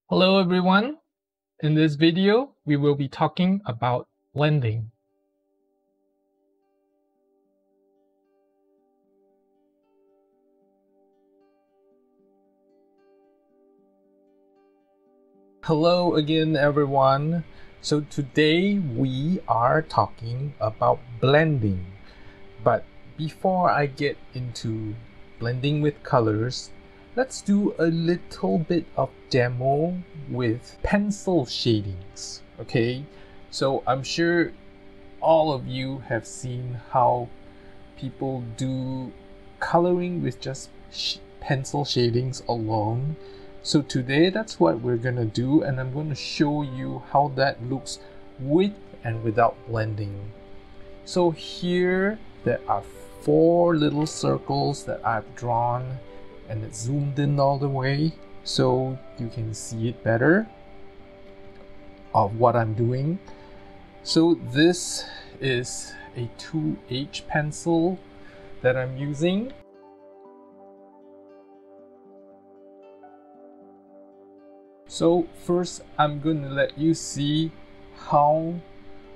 Hello everyone! In this video, we will be talking about blending. Hello again everyone! So today we are talking about blending. But before I get into blending with colors, let's do a little bit of demo with pencil shadings, okay? So I'm sure all of you have seen how people do coloring with just pencil shadings alone. So today that's what we're gonna do, and I'm going to show you how that looks with and without blending. So here there are 4 little circles that I've drawn, and it's zoomed in all the way so you can see it better of what I'm doing. So this is a 2H pencil that I'm using. So first I'm going to let you see how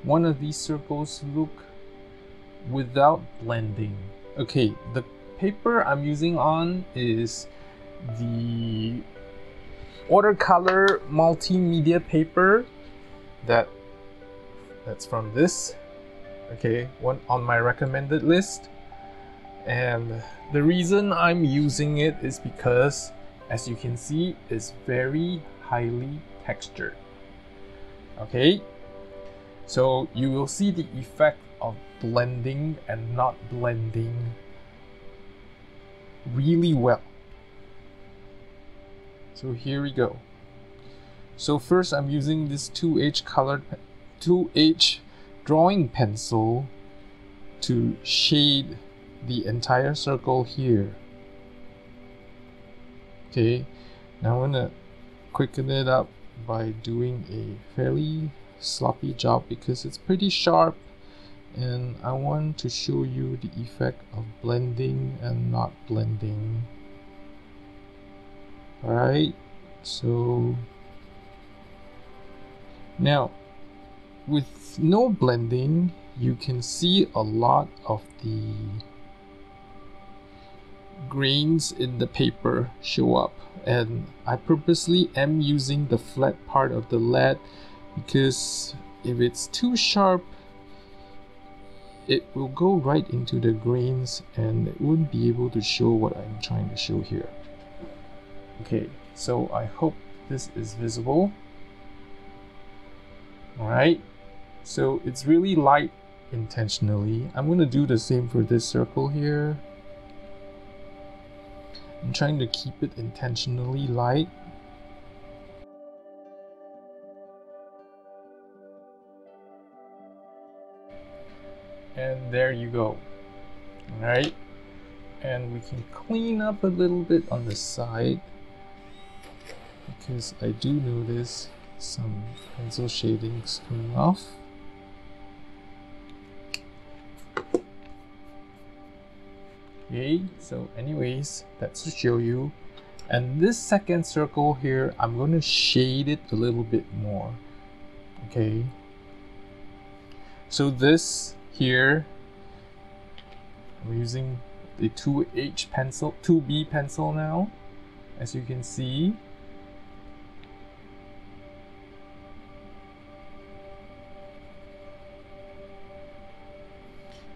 one of these circles look without blending. Okay, the paper I'm using on is the watercolor multimedia paper that's from this, okay, one on my recommended list. And the reason I'm using it is because, as you can see, it's very highly textured. Okay, so you will see the effect of blending and not blending really well. So here we go. So first I'm using this 2H drawing pencil to shade the entire circle here. Okay, now I'm gonna quicken it up by doing a fairly sloppy job because it's pretty sharp, and I want to show you the effect of blending and not blending. Alright, so now with no blending you can see a lot of the grains in the paper show up, and I purposely am using the flat part of the lead because if it's too sharp it will go right into the grains and it wouldn't be able to show what I'm trying to show here. Okay, so I hope this is visible. Alright, so it's really light intentionally. I'm going to do the same for this circle here. I'm trying to keep it intentionally light. And there you go. Alright, and we can clean up a little bit on the side because I do notice some pencil shadings coming off. Okay, so anyways, that's to show you. And this second circle here, I'm going to shade it a little bit more. Okay, so this here, I'm using the 2H pencil, 2B pencil now, as you can see.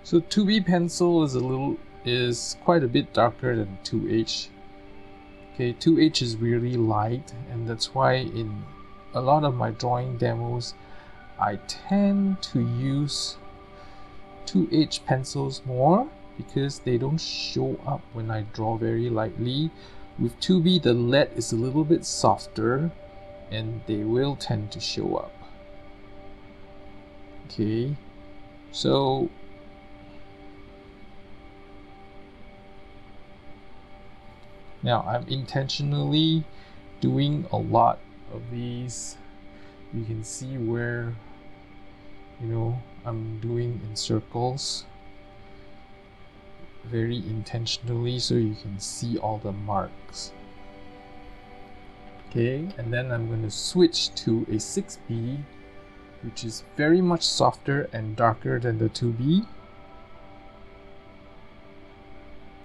So 2B pencil is quite a bit darker than 2H. Okay, 2H is really light, and that's why in a lot of my drawing demos I tend to use 2H pencils more because they don't show up when I draw very lightly. With 2B the lead is a little bit softer and they will tend to show up. Okay, so now I'm intentionally doing a lot of these. You can see where, you know, I'm doing in circles very intentionally so you can see all the marks. Okay, and then I'm going to switch to a 6B, which is very much softer and darker than the 2B.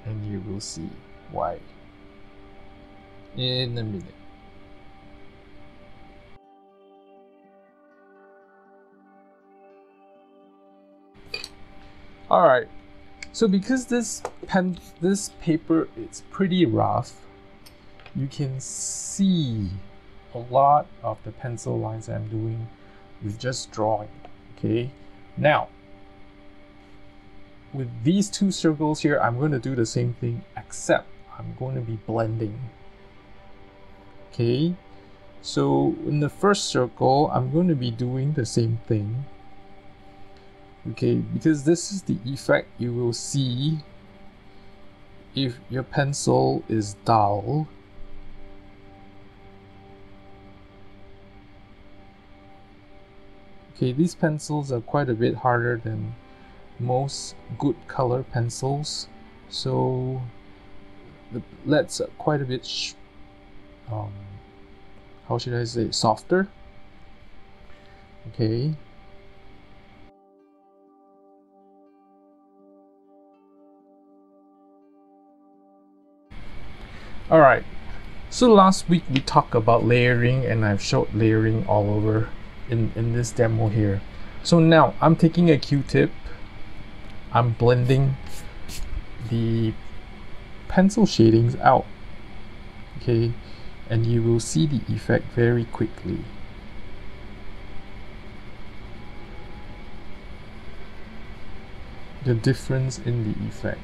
And you will see why in a minute. Alright, so because this paper is pretty rough, you can see a lot of the pencil lines I'm doing with just drawing. Okay, now with these two circles here, I'm going to do the same thing, except I'm going to be blending. Okay, so in the first circle, I'm going to be doing the same thing. Okay, because this is the effect you will see if your pencil is dull. Okay, these pencils are quite a bit harder than most good color pencils, so the leads are quite a bit how should I say, softer. Okay, alright, so last week we talked about layering, and I've showed layering all over in this demo here. So now I'm taking a Q-tip, I'm blending the pencil shadings out. Okay, and you will see the effect very quickly. The difference in the effect.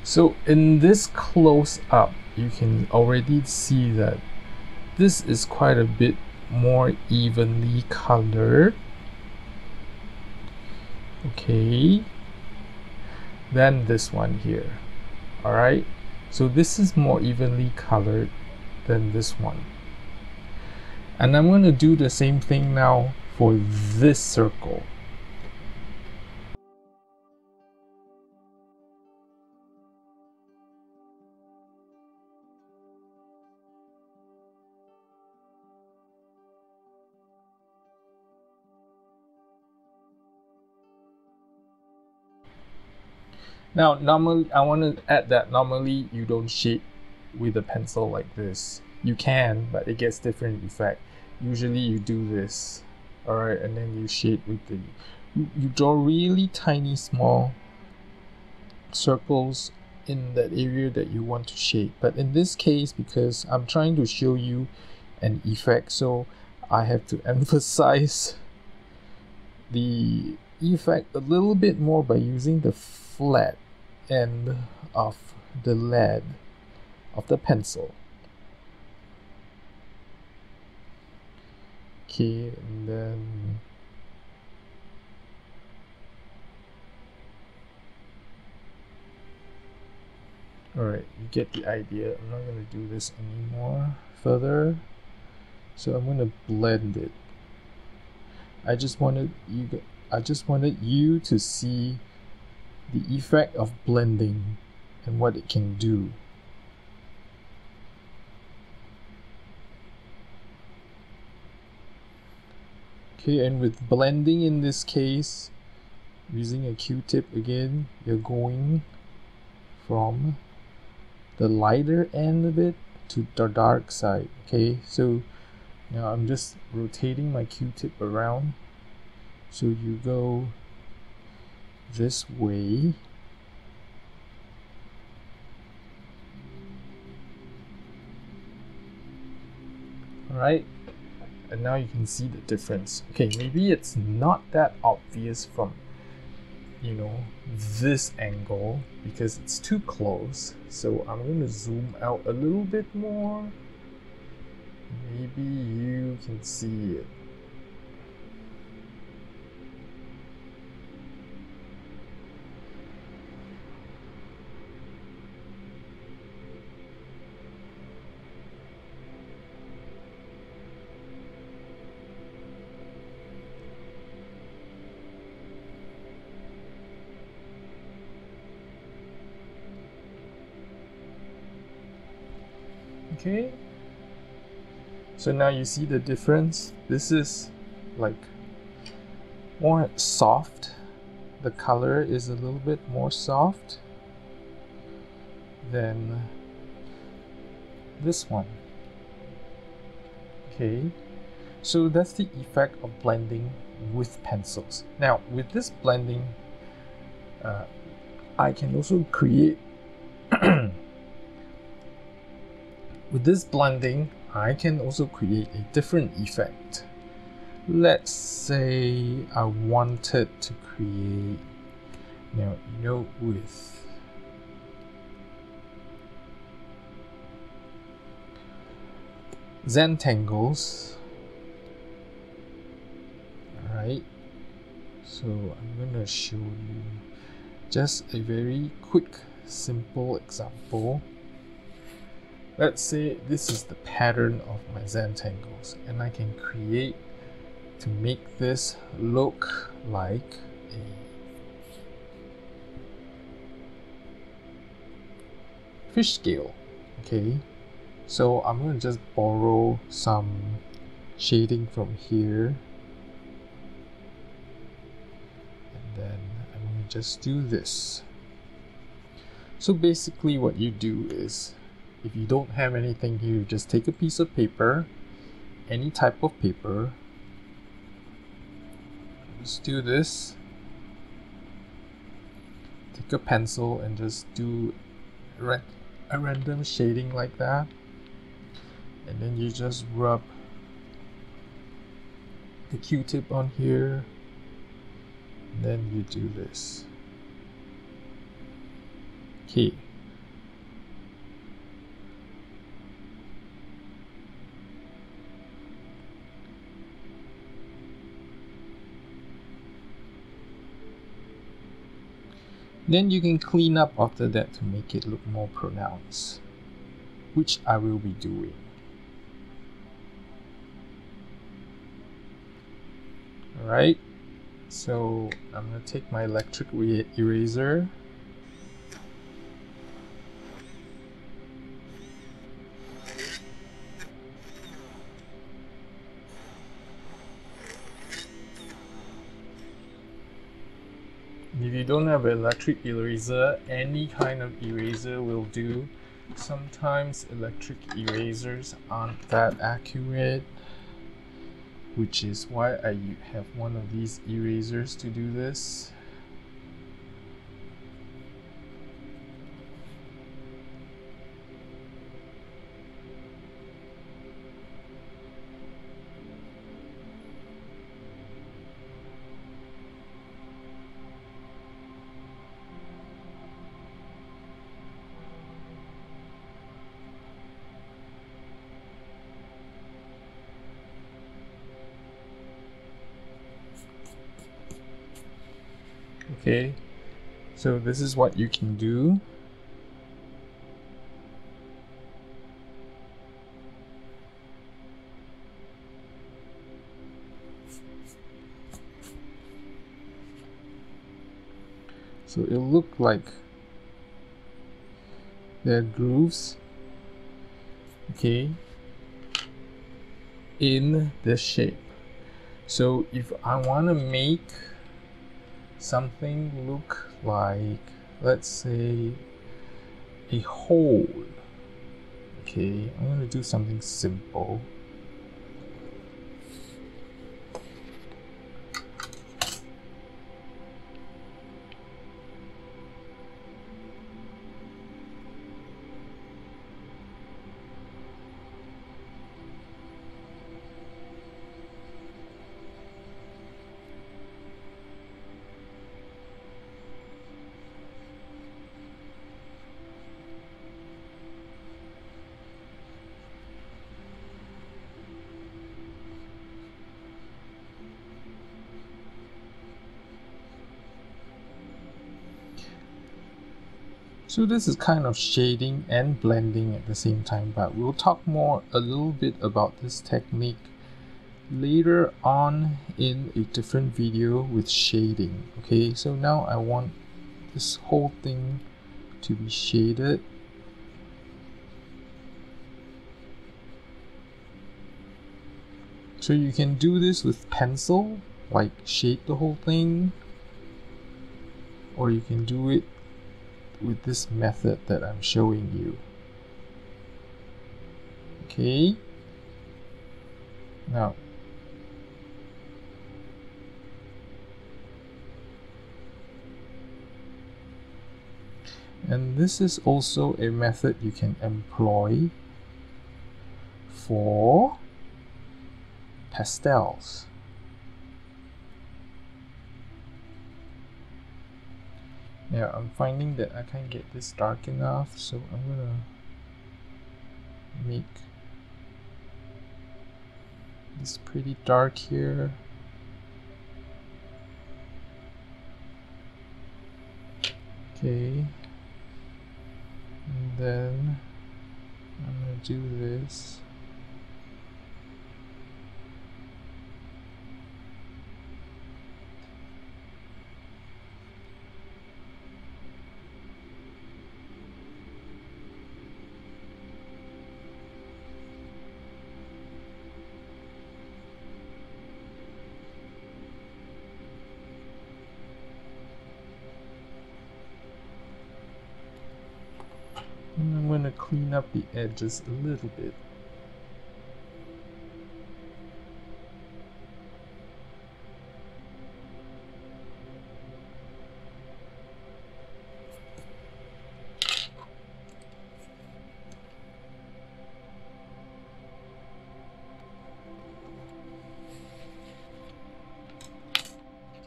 So in this close-up, you can already see that this is quite a bit more evenly colored. Okay, than this one here. Alright, so this is more evenly colored than this one. And I'm going to do the same thing now for this circle. Now, normally, I want to add that normally you don't shade with a pencil like this. You can, but it gets different effect. Usually you do this, alright, and then you shade with the, you draw really tiny small circles in that area that you want to shade. But in this case, because I'm trying to show you an effect, so I have to emphasize the effect a little bit more by using the flat end of the lead of the pencil. Okay, and then alright, you get the idea. I'm not going to do this anymore further, so I'm going to blend it. I just wanted you to see the effect of blending and what it can do. Okay, and with blending in this case, using a Q-tip again, you're going from the lighter end of it to the dark side. Okay, so now I'm just rotating my Q-tip around, so you go this way. Alright, and now you can see the difference. Okay, maybe it's not that obvious from, you know, this angle because it's too close, so I'm going to zoom out a little bit more. Maybe you can see it. Okay, so now you see the difference. This is like more soft. The color is a little bit more soft than this one. Okay, so that's the effect of blending with pencils. Now with this blending, I can also create with this blending I can also create a different effect. Let's say I wanted to create, with Zentangles. Alright, so I'm gonna show you just a very quick, simple example. Let's say this is the pattern of my Zentangles, and I can create to make this look like a fish scale. Okay, so I'm going to just borrow some shading from here, and then I'm going to just do this. So basically what you do is, if you don't have anything here, you just take a piece of paper, any type of paper, just do this, take a pencil and just do a random shading like that, and then you just rub the Q-tip on here, and then you do this. Okay. Then you can clean up after that to make it look more pronounced, which I will be doing. Alright, so I'm going to take my electric eraser. If you don't have an electric eraser, any kind of eraser will do. Sometimes electric erasers aren't that accurate, which is why I have one of these erasers to do this. Okay, so this is what you can do. So it'll look like there are grooves, okay, in the shape. So if I want to make something look like, let's say, a hole, okay, I'm going to do something simple. So this is kind of shading and blending at the same time, but we'll talk more a little bit about this technique later on in a different video with shading. Okay, so now I want this whole thing to be shaded. So you can do this with pencil, like shape the whole thing, or you can do it with this method that I'm showing you. Okay, now and this is also a method you can employ for pastels. Now I'm finding that I can't get this dark enough, so I'm gonna make this pretty dark here. Okay, and then I'm gonna do this. And I'm going to clean up the edges a little bit.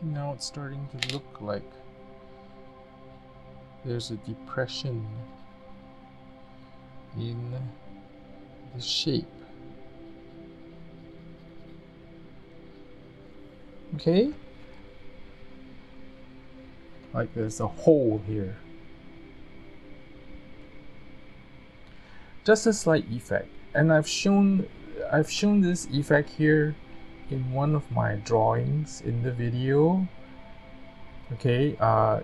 Now it's starting to look like there's a depression in the shape. Okay? Like there's a hole here. Just a slight effect. And I've shown this effect here in one of my drawings in the video. Okay,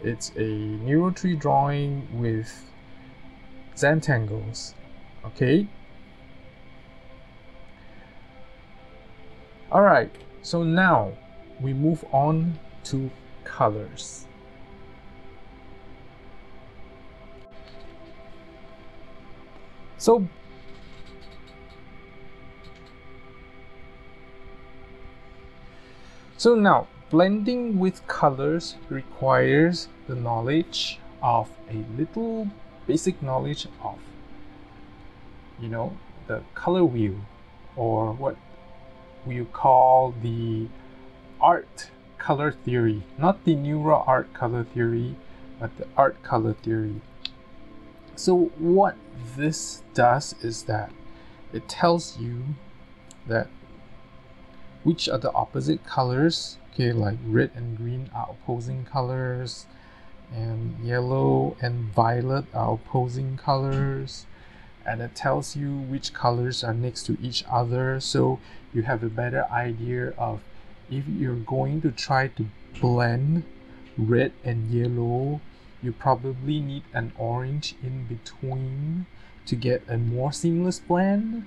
it's a Neuroart drawing with Xantangles. Okay. Alright, so now we move on to colors. So now, blending with colors requires the knowledge of a little basic knowledge of, you know, the color wheel, or what we call the art color theory. Not the Neuroart color theory, but the art color theory. So what this does is that it tells you that which are the opposite colors. Okay, like red and green are opposing colors, and yellow and violet are opposing colors, and it tells you which colors are next to each other, so you have a better idea of if you're going to try to blend red and yellow, you probably need an orange in between to get a more seamless blend.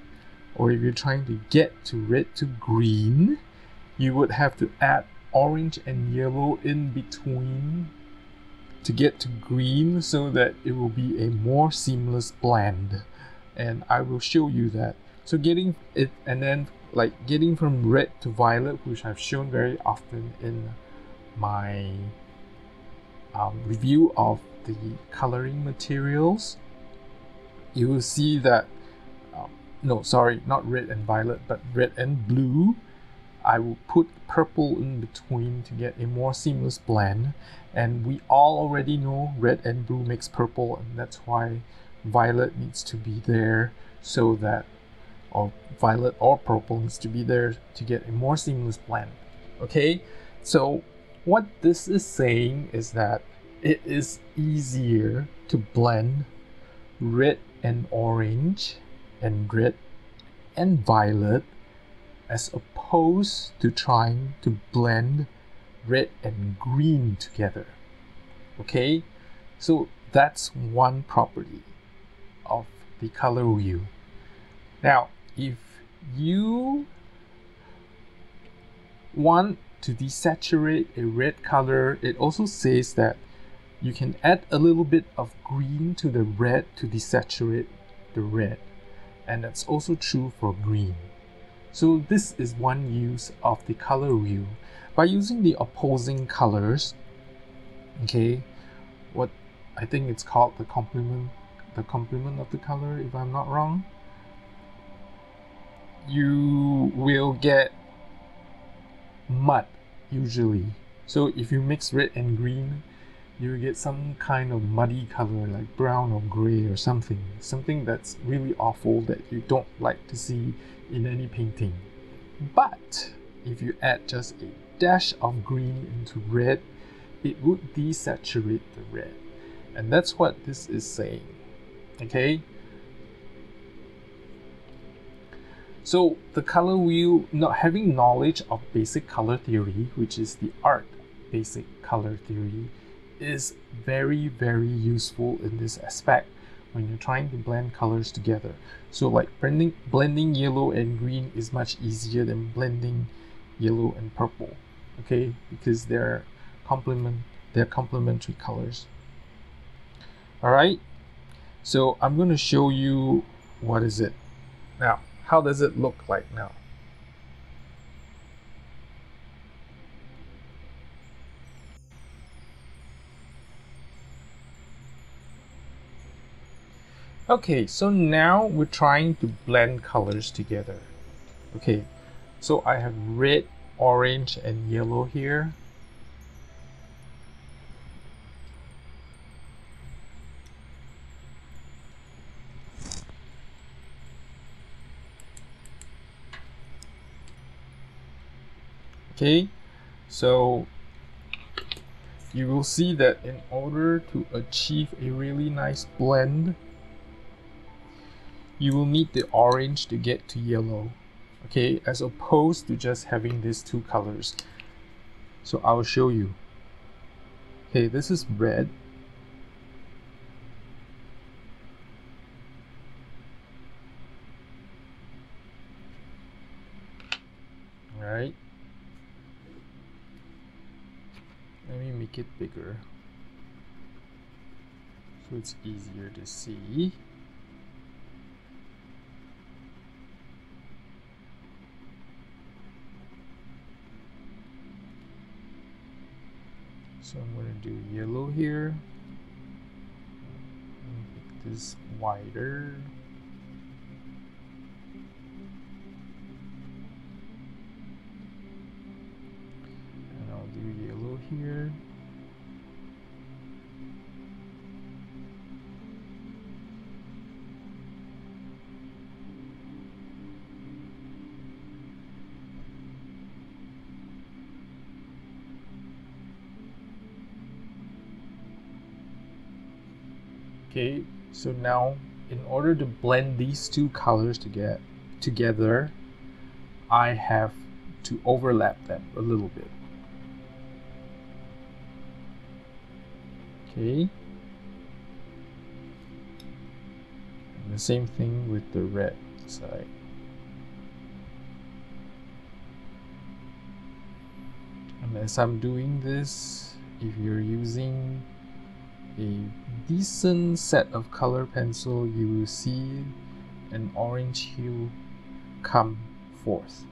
Or if you're trying to get to red to green, you would have to add orange and yellow in between to get to green, so that it will be a more seamless blend. And I will show you that. So getting it, and then like getting from red to violet, which I've shown very often in my review of the coloring materials, you will see that no, sorry, not red and violet, but red and blue. I will put purple in between to get a more seamless blend. And we all already know red and blue makes purple, and that's why violet needs to be there, so that, or violet or purple needs to be there to get a more seamless blend. Okay, so what this is saying is that it is easier to blend red and orange and red and violet as opposed to trying to blend red and green together. Okay, so that's one property of the color wheel. Now, if you want to desaturate a red color, it also says that you can add a little bit of green to the red to desaturate the red. And that's also true for green. So this is one use of the color wheel. By using the opposing colors, okay, what I think it's called the complement of the color, if I'm not wrong, you will get mud usually. So if you mix red and green, you get some kind of muddy color like brown or gray or something that's really awful that you don't like to see in any painting. But if you add just a dash of green into red, it would desaturate the red, and that's what this is saying. Okay, so the color wheel, not having knowledge of basic color theory, which is the art basic color theory, is very, very useful in this aspect when you're trying to blend colors together. So like blending yellow and green is much easier than blending yellow and purple, okay, because they're complementary colors. All right, so I'm going to show you what is it now. How does it look like now? Okay, so now we're trying to blend colors together. Okay, so I have red, orange, and yellow here. Okay, so you will see that in order to achieve a really nice blend, you will need the orange to get to yellow, okay, as opposed to just having these two colors. So I will show you. Okay, this is red. All right. Let me make it bigger so it's easier to see. So I'm going to do yellow here. Make this wider. And I'll do yellow here. Okay, so now in order to blend these two colors together, I have to overlap them a little bit. Okay, and the same thing with the red side. And as I'm doing this, if you're using a decent set of color pencil, you will see an orange hue come forth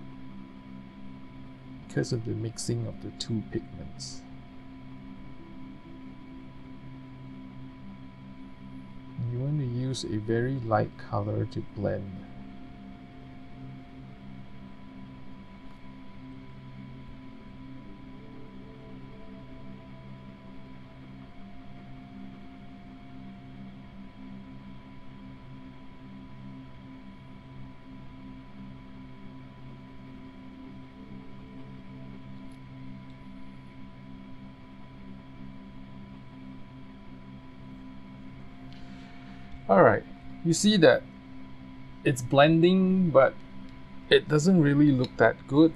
because of the mixing of the two pigments. You want to use a very light color to blend. Alright, you see that it's blending, but it doesn't really look that good.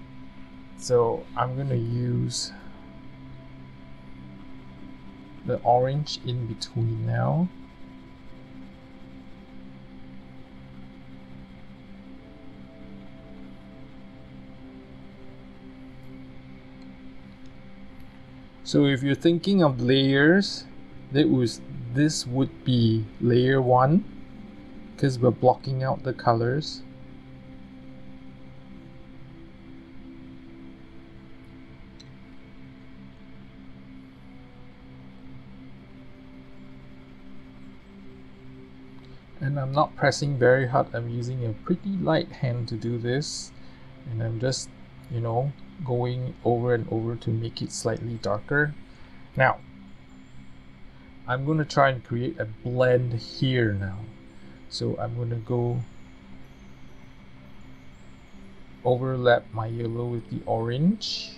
So I'm gonna use the orange in between now. So if you're thinking of layers, this would be layer 1, because we're blocking out the colors. And I'm not pressing very hard, I'm using a pretty light hand to do this, and I'm just, you know, going over and over to make it slightly darker. Now I'm going to try and create a blend here now. So I'm going to go overlap my yellow with the orange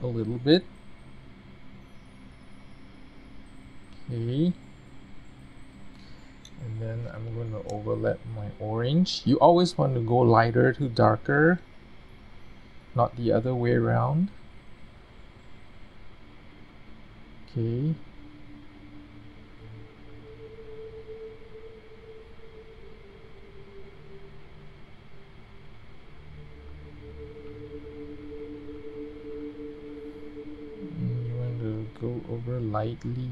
a little bit. Okay. And then I'm going to overlap my orange. You always want to go lighter to darker, not the other way around. Okay. And you want to go over lightly,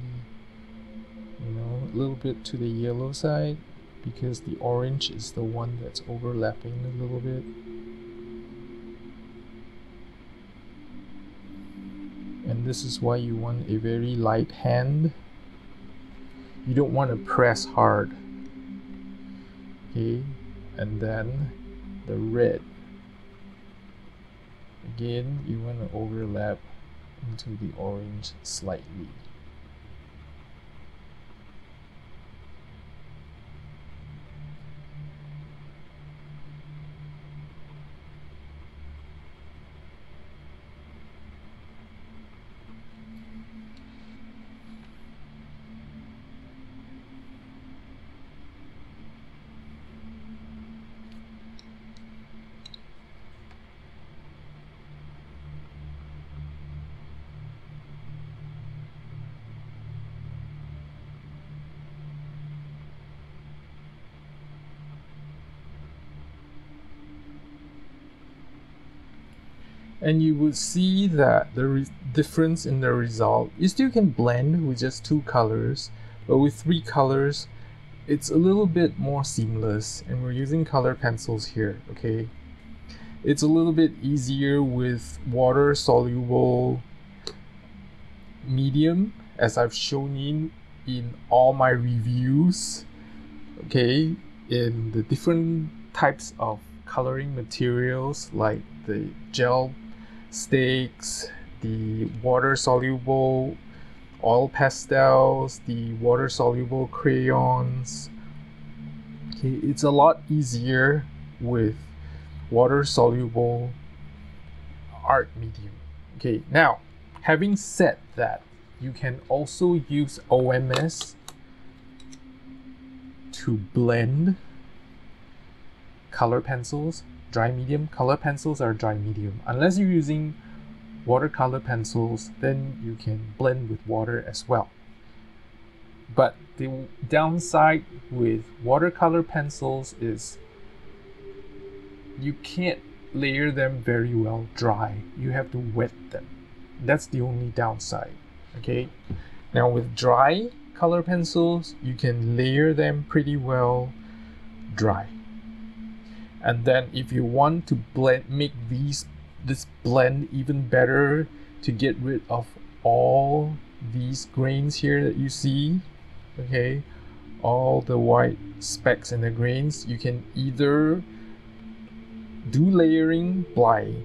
you know, a little bit to the yellow side, because the orange is the one that's overlapping a little bit. And this is why you want a very light hand. You don't want to press hard. Okay, and then the red. Again, you want to overlap into the orange slightly. And you would see that the difference in the result. You still can blend with just 2 colors, but with 3 colors it's a little bit more seamless, and we're using color pencils here. Okay, it's a little bit easier with water soluble medium, as I've shown in all my reviews. Okay, in the different types of coloring materials, like the gel sticks, the water soluble oil pastels, the water soluble crayons. Okay, it's a lot easier with water soluble art medium. Okay, now having said that, you can also use OMS to blend color pencils. Dry medium. Color pencils are dry medium. Unless you're using watercolor pencils, then you can blend with water as well. But the downside with watercolor pencils is you can't layer them very well dry. You have to wet them. That's the only downside. Okay, now with dry color pencils, you can layer them pretty well dry. And then if you want to make this blend even better, to get rid of all these grains here that you see, okay, all the white specks and the grains, you can either do layering by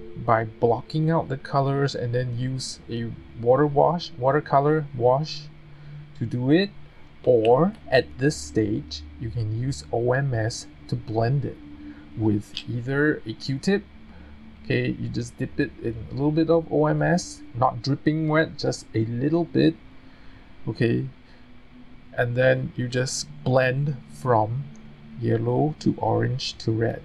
blocking out the colors and then use a watercolor wash to do it, or at this stage you can use OMS to blend it with either a Q-tip. Okay, you just dip it in a little bit of OMS, not dripping wet, just a little bit. Okay, and then you just blend from yellow to orange to red,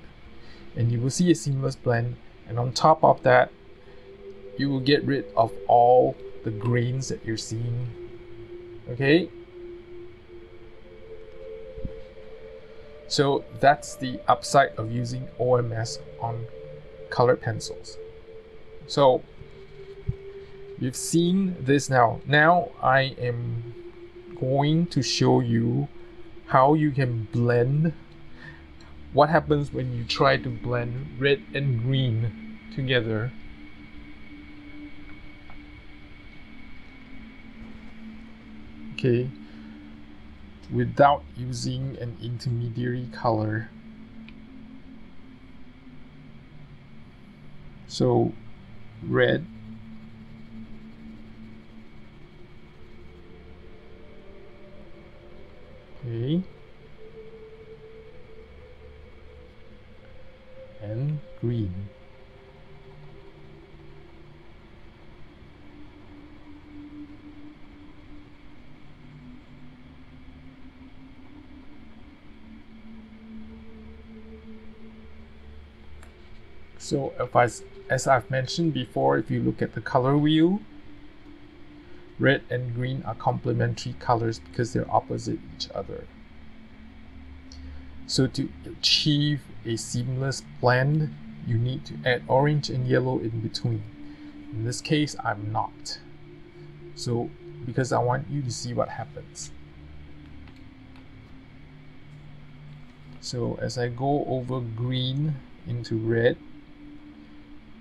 and you will see a seamless blend. And on top of that, you will get rid of all the grains that you're seeing. Okay, so that's the upside of using OMS on color pencils. So you've seen this now. Now I am going to show you how you can blend. What happens when you try to blend red and green together. Okay, without using an intermediary color. So red, okay, and green. So as I've mentioned before, if you look at the color wheel, red and green are complementary colors because they're opposite each other. So to achieve a seamless blend, you need to add orange and yellow in between. In this case, I'm not. So because I want you to see what happens. So as I go over green into red,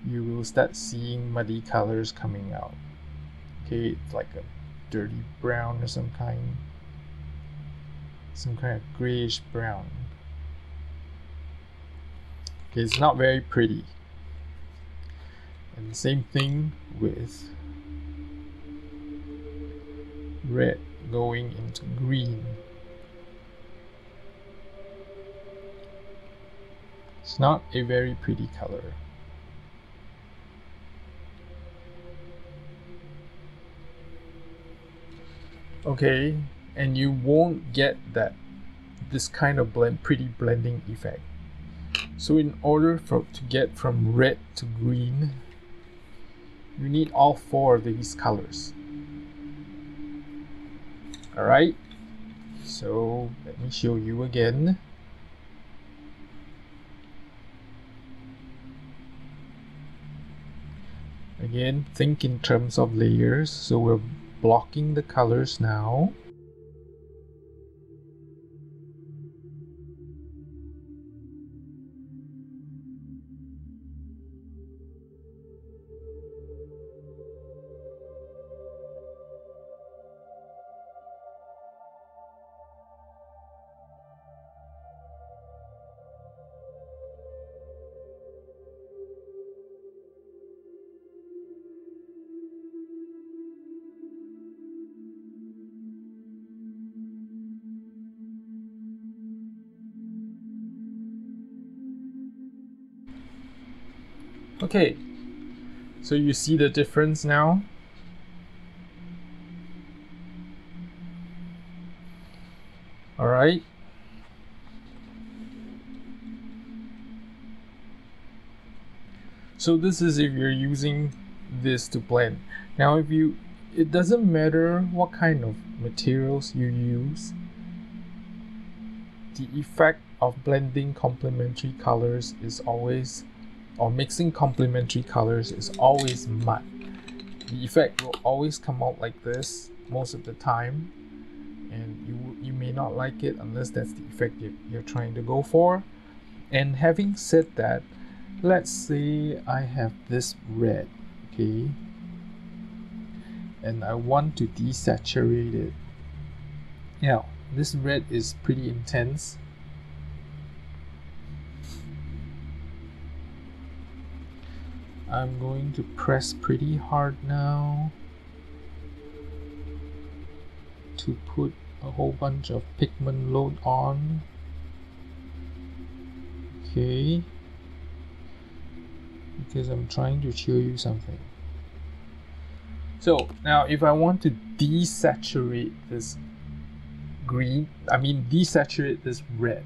you will start seeing muddy colors coming out. Okay, it's like a dirty brown or some kind of grayish brown. Okay, it's not very pretty. And the same thing with red going into green. It's not a very pretty color. Okay, and you won't get this kind of pretty blending effect. So in order to get from red to green, you need all four of these colors. Alright, so let me show you again. Again, think in terms of layers. So we're blocking the colors now. Okay, so you see the difference now? All right. So this is if you're using this to blend. Now it doesn't matter what kind of materials you use, the effect of blending complementary colors is always, or mixing complementary colors is always mud. The effect will always come out like this most of the time, and you may not like it unless that's the effect you're trying to go for. And having said that, let's say I have this red, okay, and I want to desaturate it. Now, this red is pretty intense. I'm going to press pretty hard now to put a whole bunch of pigment load on. Okay, because I'm trying to show you something. So now if I want to desaturate this desaturate this red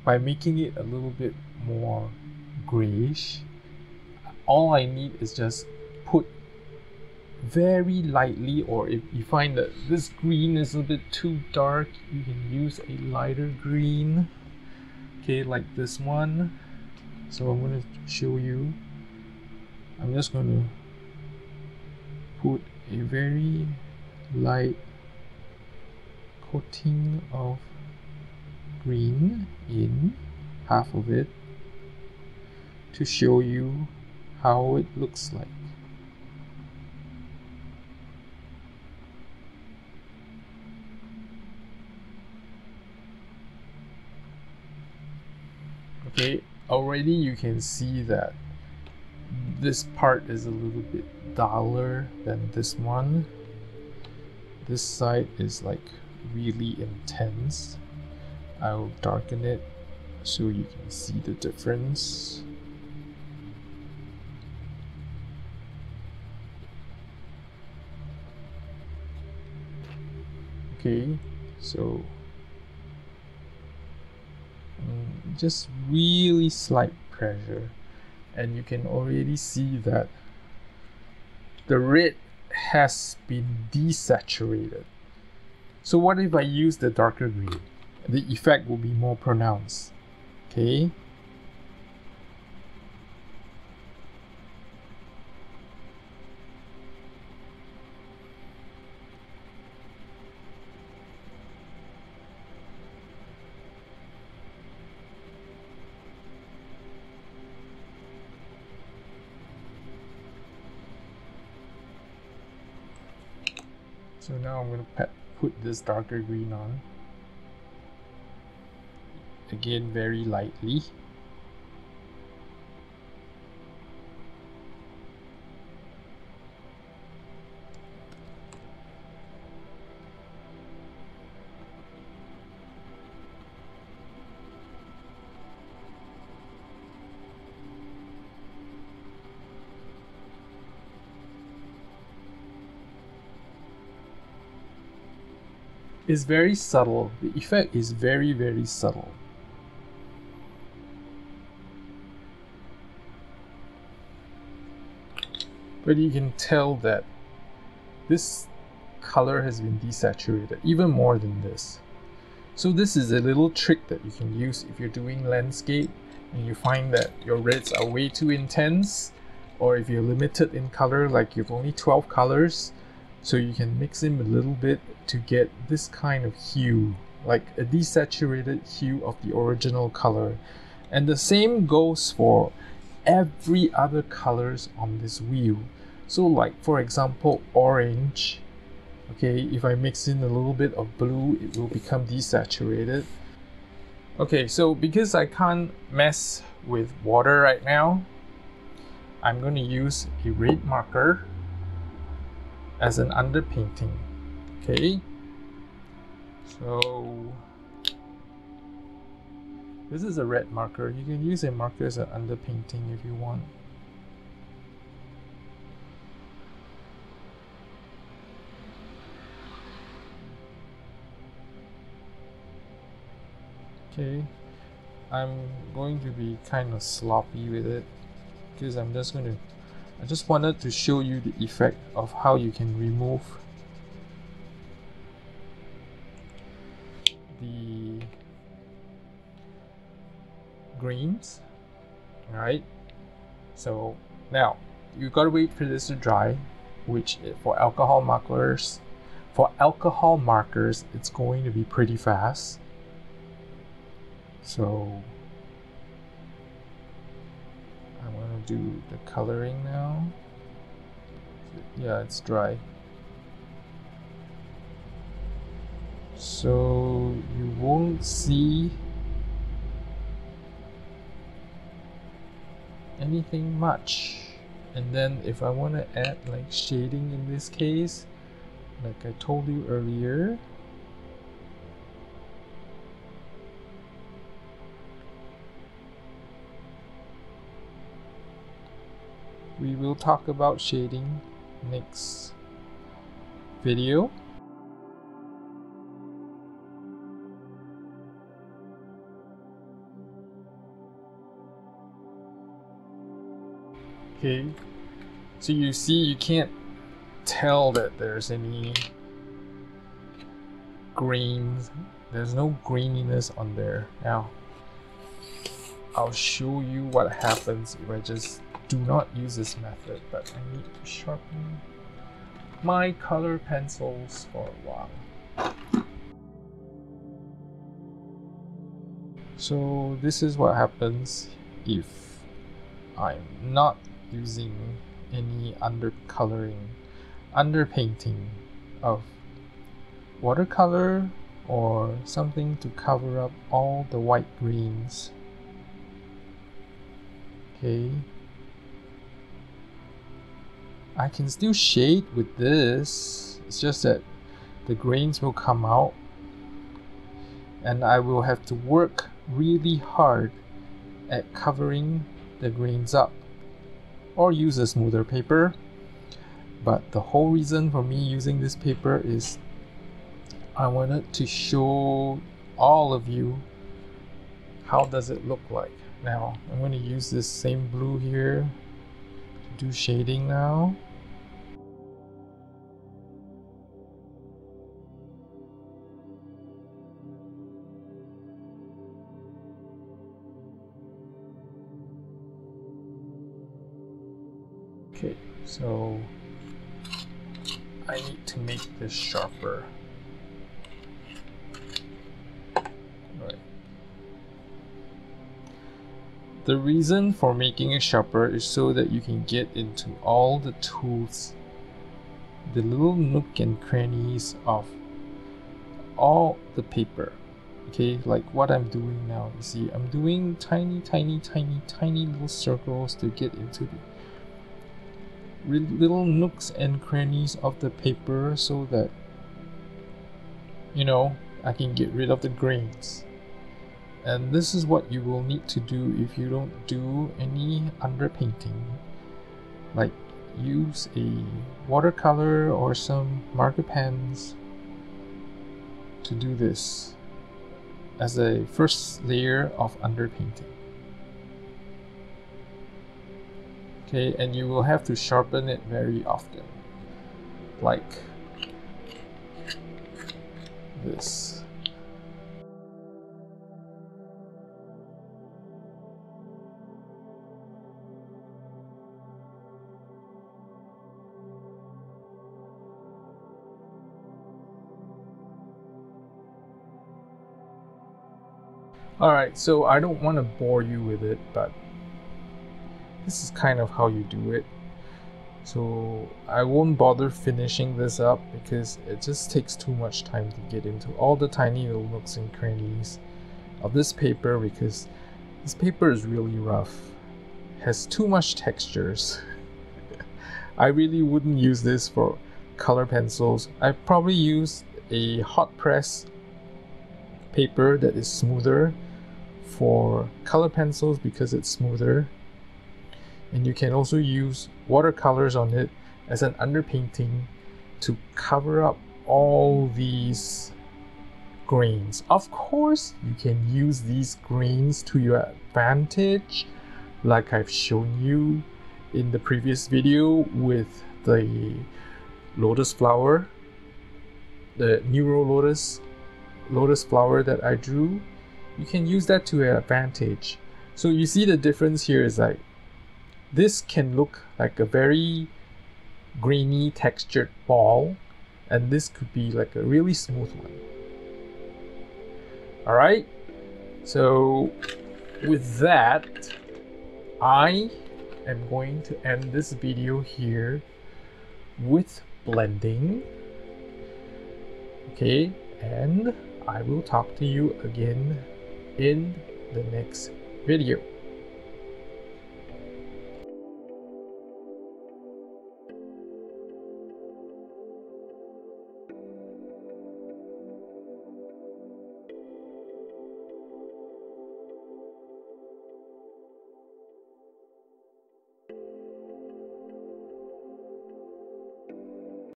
by making it a little bit more grayish, all I need is just put very lightly, or if you find that this green is a bit too dark, you can use a lighter green, okay, like this one. So I'm going to show you. I'm just going to put a very light coating of green in, half of it, to show you how it looks like. Okay, already you can see that this part is a little bit duller than this one. This side is like really intense. I'll darken it so you can see the difference. Okay, so just really slight pressure, and you can already see that the red has been desaturated. So what if I use the darker green? The effect will be more pronounced. Okay. So now I'm going to put this darker green on. Again, very lightly. It's very subtle. The effect is very, very subtle. But you can tell that this color has been desaturated even more than this. So this is a little trick that you can use if you're doing landscape and you find that your reds are way too intense, or if you're limited in color, like you've only 12 colors, so you can mix in a little bit to get this kind of hue, like a desaturated hue of the original color. And the same goes for every other colors on this wheel. So like for example orange, okay, if I mix in a little bit of blue, it will become desaturated. Okay, so because I can't mess with water right now, I'm going to use a red marker as an underpainting. Okay, so this is a red marker. You can use a marker as an underpainting if you want. Okay, I'm going to be kind of sloppy with it because I just wanted to show you the effect of how you can remove the greens. Alright, so now you gotta wait for this to dry, which for alcohol markers it's going to be pretty fast. So I'm going to do the coloring now. Yeah, it's dry. So you won't see anything much. And then if I want to add like shading in this case, like I told you earlier, we will talk about shading next video. Okay, so you see you can't tell that there's any greens. There's no greeniness on there. Now, I'll show you what happens if I just do not use this method, but I need to sharpen my color pencils for a while. So this is what happens if I'm not using any underpainting of watercolor or something to cover up all the white greens. Okay. I can still shade with this, it's just that the grains will come out and I will have to work really hard at covering the grains up, or use a smoother paper. But the whole reason for me using this paper is I wanted to show all of you how does it look like. Now I'm going to use this same blue here to do shading now. Okay, so I need to make this sharper. Right. The reason for making it sharper is so that you can get into all the tools, the little nook and crannies of all the paper. Okay, like what I'm doing now. You see, I'm doing tiny little circles to get into the little nooks and crannies of the paper so that, you know, I can get rid of the grains. And this is what you will need to do if you don't do any underpainting. Like use a watercolor or some marker pens to do this as a first layer of underpainting. Okay, and you will have to sharpen it very often, like this. Alright, so I don't want to bore you with it, but this is kind of how you do it. So I won't bother finishing this up because it just takes too much time to get into all the tiny little nooks and crannies of this paper, because this paper is really rough, has too much textures. I really wouldn't use this for color pencils. I probably use a hot press paper that is smoother for color pencils because it's smoother. And you can also use watercolors on it as an underpainting to cover up all these grains. Of course, you can use these grains to your advantage, like I've shown you in the previous video with the lotus flower, the Neuroart lotus flower that I drew. You can use that to your advantage. So you see the difference here is like, this can look like a very grainy textured ball, and this could be like a really smooth one. Alright, so with that, I am going to end this video here with blending. Okay, and I will talk to you again in the next video.